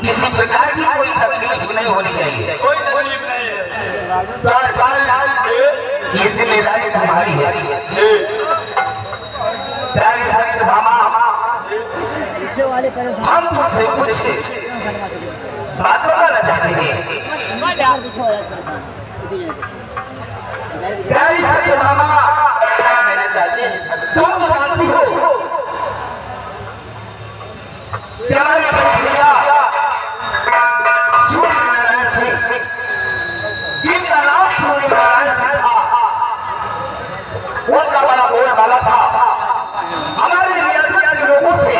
किसी प्रकार की कोई तकलीफ नहीं होनी चाहिए। कोई तकलीफ नहीं है। ये जिम्मेदारी तुम्हारी है। प्यारे संत भामा, हम तुमसे कुछ बात बताना चाहते हैं। प्यारी संत भामा, कहना चाहते हैं तुम तो जानती हो कि हमारे भैया सूर्य नारायण सिंह, जिनका नाम सूर्य नारायण सिंह था, उनका बड़ा बोलबाला था। हमारे रियासत के लोगों से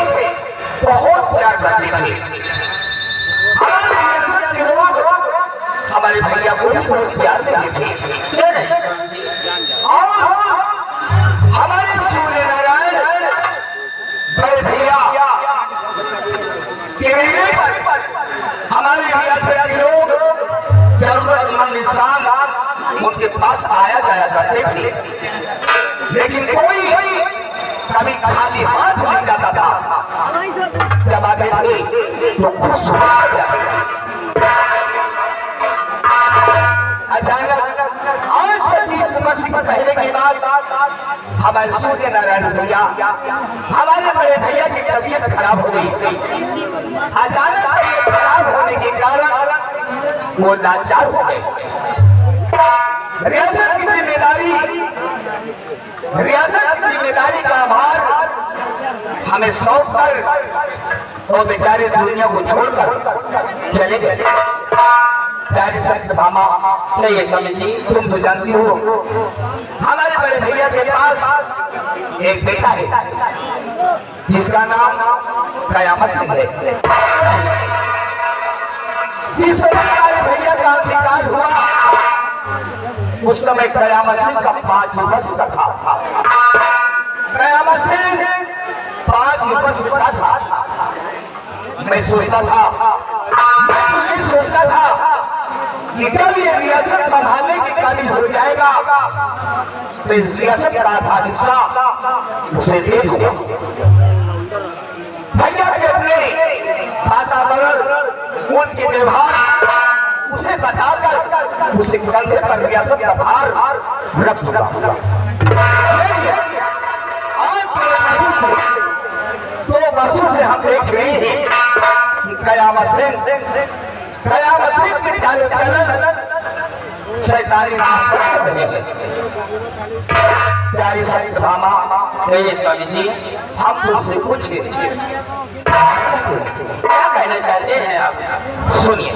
बहुत प्यार करते थे। हमारे रियासत के लोग हमारे भैया को भी बहुत प्यार देते थे। और हमारे सूर्य नारायण बड़े भैया के रहने पर हमारे रियासत के लोग जरूरतमंद इंसान उनके पास आया जाया करते थे, लेकिन कोई कभी खाली हाथ नहीं जाता था। जब आते थे तो खुश हो जाते थे। अचानक आज 25 वर्ष पहले की बात, हमारे सूर्य नारायण भैया, हमारे बड़े भैया की तबीयत खराब हो गई। अचानक तबीयत खराब होने के कारण वो लाचार हो गए। रियासत की जिम्मेदारी का भार हमें सौंप कर वो बेचारे दुनिया को छोड़कर चले गए। प्यारी संत भामा, नहीं है स्वामी जी। तुम तो जानती हो हमारे बड़े भैया के पास एक बेटा है जिसका नाम कयामत सिंह है। जिस समय हमारे भैया का इंतकाल हुआ उस समय कयामत सिंह का 5 वर्ष का था। कयामत सिंह 5 वर्ष का था। मैं सोचता था कि जब ये रियासत संभालने के काबिल हो जाएगा तो इस रियासत का आधा हिस्सा उसे दे दूंगा। भैया के अपने वातावरण, उनके व्यवहार उसे बताकर उसे कंधे पर रियासत का भार रख दूंगा। आज 2 वर्षों से हम देख रहे हैं कि कयामत सिंह के चाल चलन शैतानी राह पर रहे हैं। प्यारी संत भामा, नहीं है स्वामी जी। हम तुमसे कुछ क्या कहना चाहते हैं आप? सुनिए।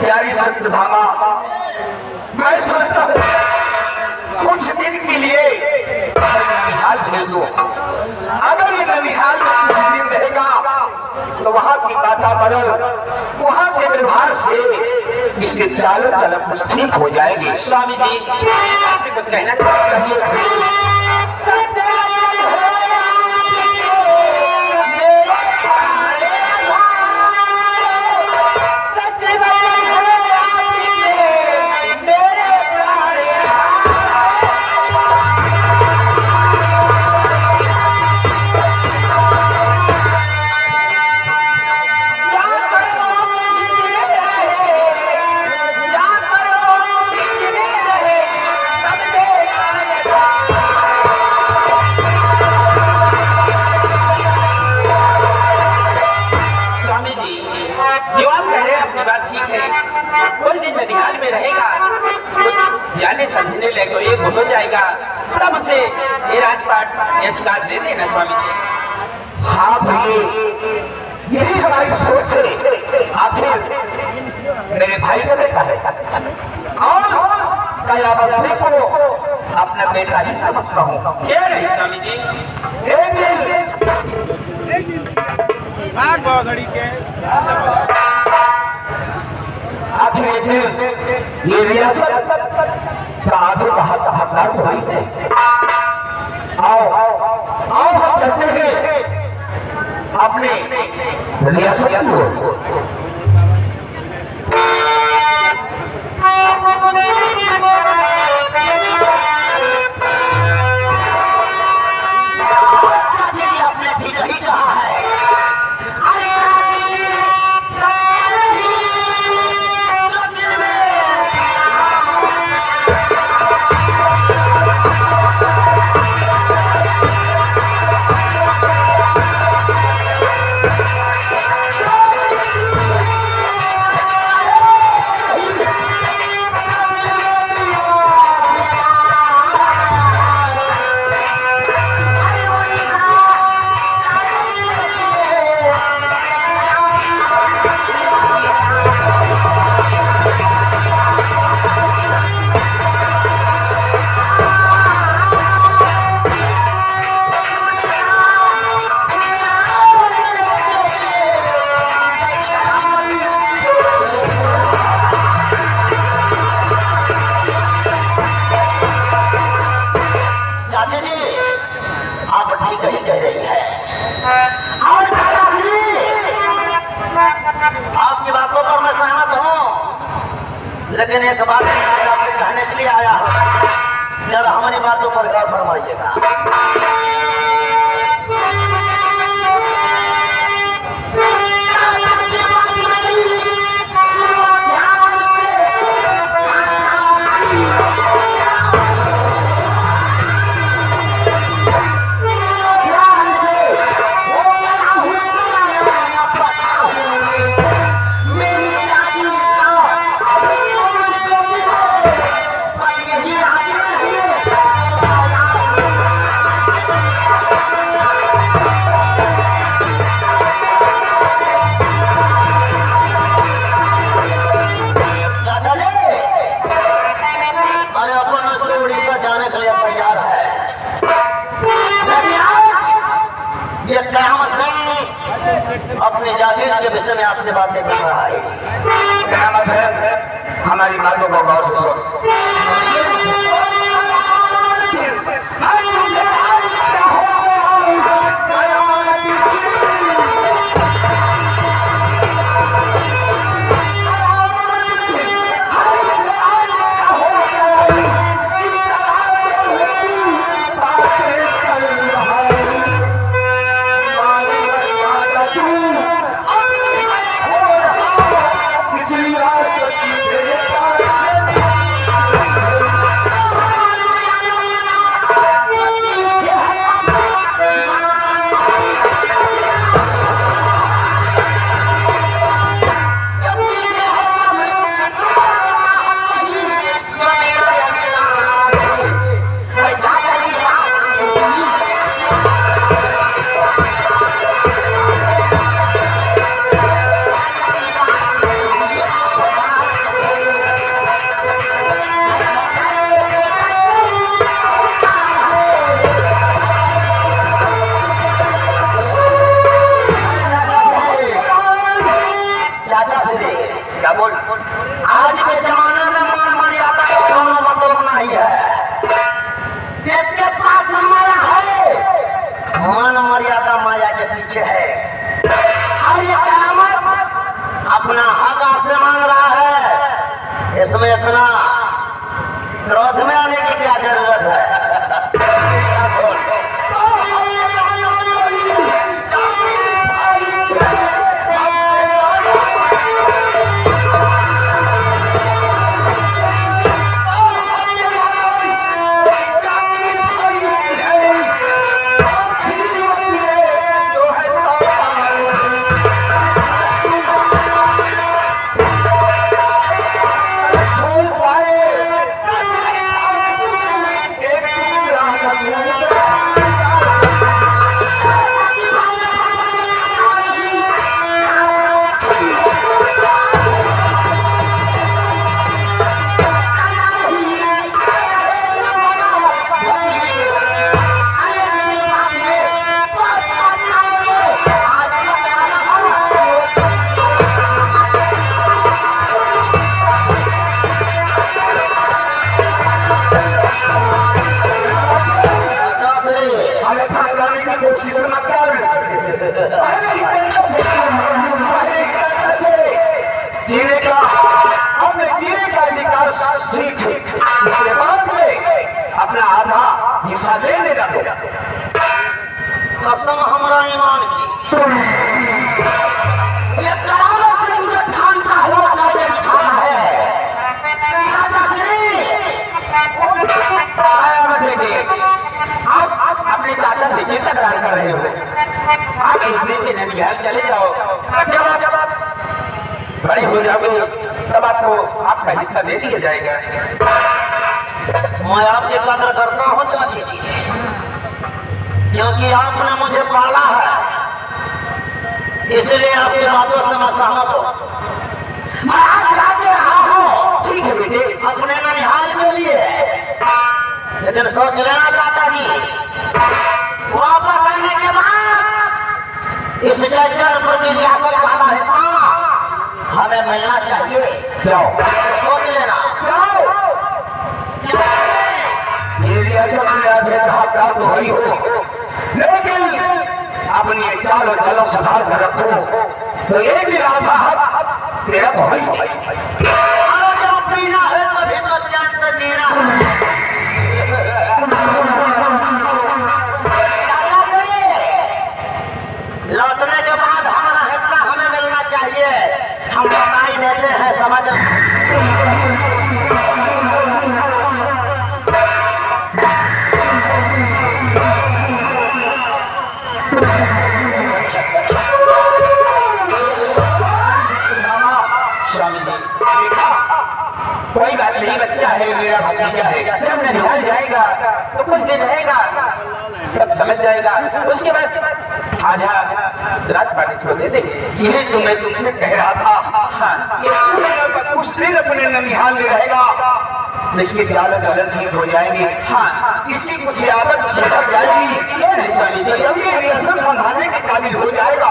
प्यारी संत भामा, मैं सोचता हूँ कुछ दिन के लिए ननिहाल भेज दो। अगर ये ननिहाल में कुछ दिन रहेगा तो वहाँ की वातावरण, वहाँ के व्यवहार से इसके चाल चलन कुछ ठीक हो जाएगी। स्वामी जी आपसे कुछ कहना चाहते हैं? मेरे कुछ दिन ननिहाल में रहेगा, कुछ जाने समझने लगे एक हो जाएगा, तब उसे ये राजपाट ये अधिकार दे देना स्वामी जी। हाँ भाई, यही हमारी सोच है। आखिर मेरे भाई का बेटा है और कयावत को अपना बेटा ही समझता हूँ। क्या रही स्वामी जी? आखिर ये रियासत का आधे का हकदार तो ही है। आओ हम चलते हैं अपने रियासत की ओर। आपने ठीक ही कहा है। आपकी बातों पर मैं सहमत हूँ, लेकिन एक बात आपसे कहने के लिए आया हूँ, जरा हमारी बातों पर गौर फरमाइएगा। अपने जागीर के विषय में आपसे बातें कर रहा है। हमारी बातों को गौर से आज के जमाने में मान मर्यादा का कोनो मतलब नहीं है। जिसके पास माया है, मान मर्यादा माया के पीछे है। और ये क़यामत अपना हक आपसे मांग रहा है, इसमें इतना क्रोध में आने की क्या जरूरत है? आगे उस दिन के ननिहाल चले जाओ। जब आप बड़े हो जाओगे तब आपको आपका हिस्सा दे दिया जाएगा। मैं आपकी कदर करता हूँ चाची जी, क्योंकि आपने मुझे पाला है, इसलिए आपकी बातों से मैं सहमत हूँ। मैं आज जाके रहा हूँ, ठीक है बेटे, अपने ननिहाल के लिए, लेकिन सोच लेना चाचा जी, वापस आने के बाद इस जज्जनपुर की रियासत का आधा हिस्सा हमें मिलना चाहिए। जाओ सोच लेना। ये रियासत में आधे कहा तो वही हो, लेकिन अपनी ये चाल और चलो सुधार कर रखो तो ये भी आधा हक तेरा भाई है। अरे जब पीना है तभी तो चैन से जीना है। चाचा जी, लौटने के बाद हमारा हिस्सा हमें मिलना चाहिए। हम बताई देते हैं, समझ। स्वामी जी कोई बात नहीं, बच्चा है, मेरा भतीजा है। जब ननिहाल जाएगा तो कुछ दिन रहेगा, सब समझ जाएगा। उसके बाद आजा रात पार्टी इसको दे देंगे। ये तो मैं तुमसे कह रहा था। हाँ, ये कुछ दिन अपने ननिहाल में रहेगा, इसकी चाल चलन ठीक हो जाएंगे। हाँ, इसकी कुछ आदत सुधर जाएगी। क्यों नहीं स्वामी जी? जब ये रियासत संभालने के काबिल हो जाएगा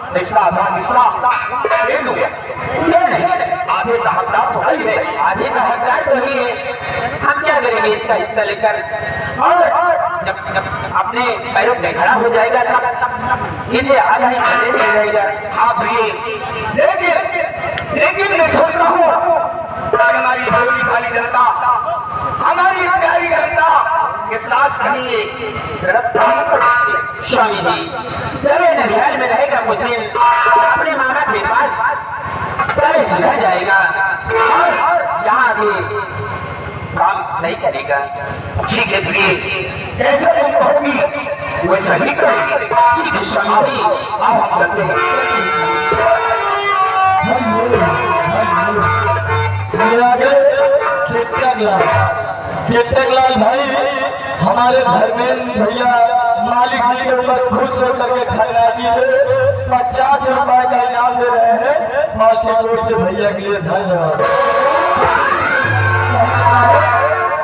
तो इसका आधा हिस्सा दे दूंगा। क्यों नहीं? आधे का हकदार तो वही है। आधे का हकदार तो ही है, हम क्या करेंगे इसका हिस्सा लेकर? और जब अपने पैरों पे खड़ा हो जाएगा तब इन्हें आधा हिस्सा दे दिया जाएगा। हाँ प्रिय, लेकिन मैं सोच रहा हूँ हमारी भोली भाली जनता, हमारी प्यारी जनता के साथ कहीं गलत काम कर सकती है। स्वामी जी जब ये ननिहाल में रहेगा कुछ दिन अपने मामा के पास, तब सुधर जाएगा और यहाँ भी काम सही करेगा। ठीक है प्रिय, जैसा तुम कहोगी वैसा ही करेंगे। ठीक है स्वामी जी। अब हम चलते हैं। चिट्टकलाल भाई हमारे धर्मेंद्र भैया मालिक जी के ऊपर खुश होकर के खैराती में 50 रुपए का इनाम दे रहे हैं। मालकिन रोड से भैया के लिए धन्यवाद।